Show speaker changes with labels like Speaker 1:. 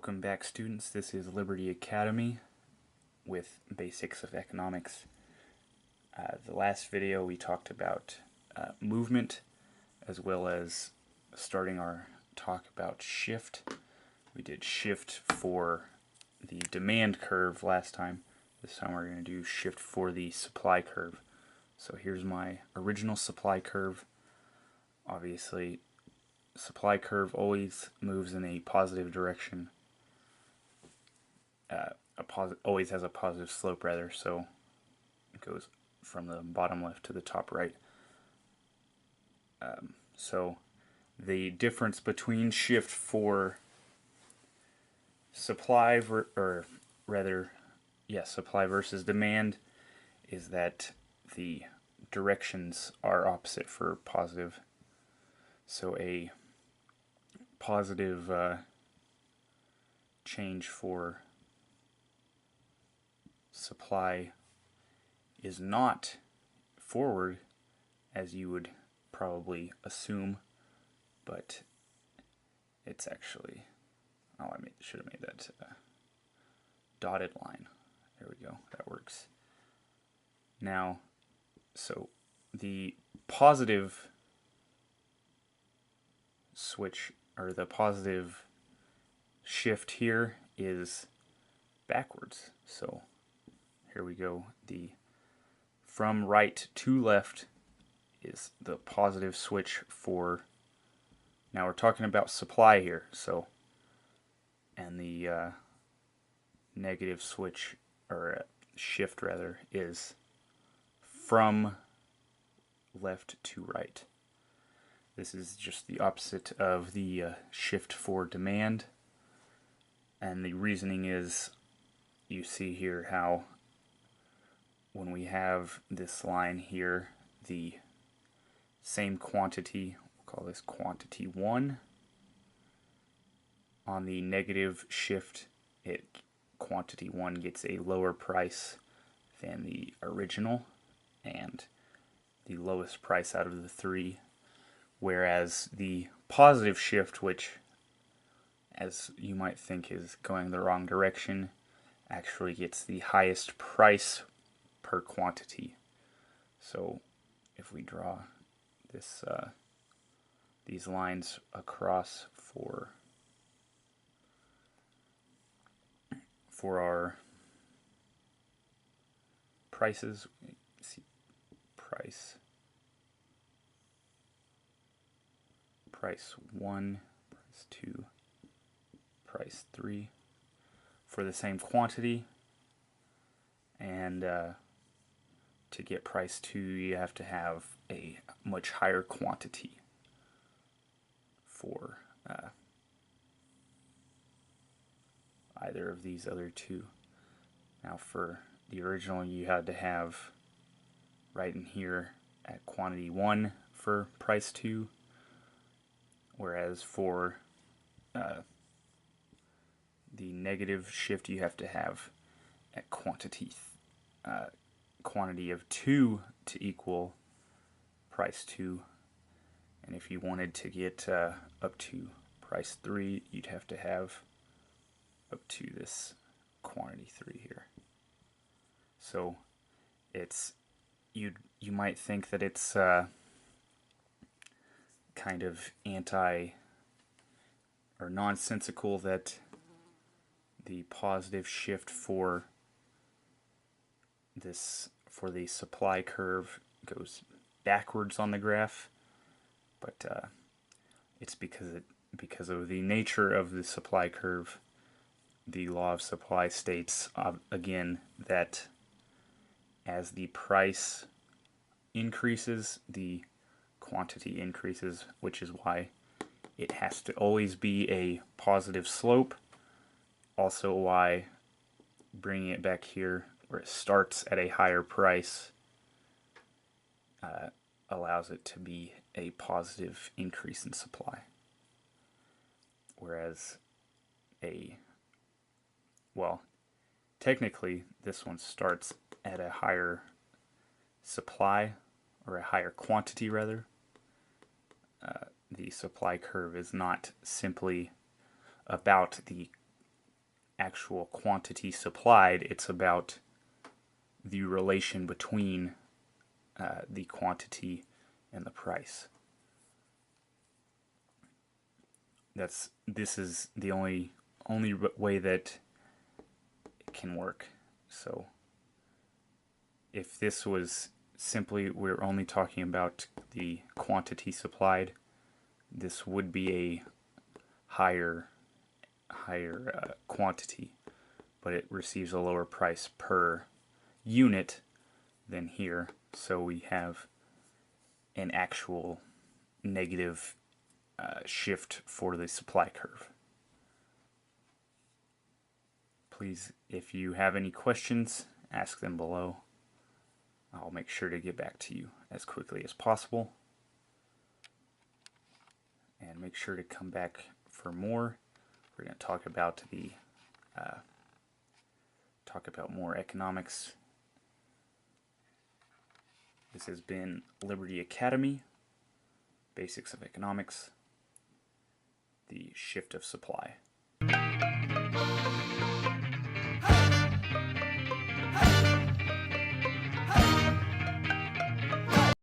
Speaker 1: Welcome back, students. This is Liberty Academy with Basics of Economics. The last video we talked about movement as well as starting our talk about shift. We did shift for the demand curve last time. This time we're going to do shift for the supply curve. So here's my original supply curve. Obviously, supply curve always moves in a positive direction. Always has a positive slope, rather, so it goes from the bottom left to the top right. So the difference between shift for supply supply versus demand is that the directions are opposite for positive. So a positive change for supply is not forward, as you would probably assume, but it's actually, should have made that dotted line. There we go, that works. Now, so the positive switch, or the positive shift here, is backwards. So here we go. The from right to left is the positive switch for, now we're talking about supply here, so, and the negative switch, or shift rather, is from left to right. This is just the opposite of the shift for demand, and the reasoning is, you see here how when we have this line here, the same quantity, we'll call this quantity 1, on the negative shift, quantity 1 gets a lower price than the original, and the lowest price out of the three, whereas the positive shift, which, as you might think is going the wrong direction, actually gets the highest price per quantity. So if we draw this these lines across for our prices, see price 1, price 2, price 3 for the same quantity, and to get price 2 you have to have a much higher quantity for either of these other two. Now for the original you had to have right in here at quantity 1 for price 2, whereas for the negative shift you have to have at quantity of 2 to equal price 2, and if you wanted to get up to price 3 you'd have to have up to this quantity 3 here. So it's, you might think that it's kind of or nonsensical that the positive shift for the supply curve goes backwards on the graph, but it's because of the nature of the supply curve. The law of supply states again that as the price increases, the quantity increases, which is why it has to always be a positive slope. Also why, bringing it back here where it starts at a higher price, allows it to be a positive increase in supply. Whereas technically this one starts at a higher supply, or a higher quantity rather. The supply curve is not simply about the actual quantity supplied, it's about the relation between the quantity and the price. This is the only way that it can work. So if this was simply we're only talking about the quantity supplied, this would be a higher quantity, but it receives a lower price per unit than here. So we have an actual negative shift for the supply curve. Please, if you have any questions, ask them below. I'll make sure to get back to you as quickly as possible. And make sure to come back for more. We're going to talk about more economics. This has been Liberty Academy, Basics of Economics, the shift of supply.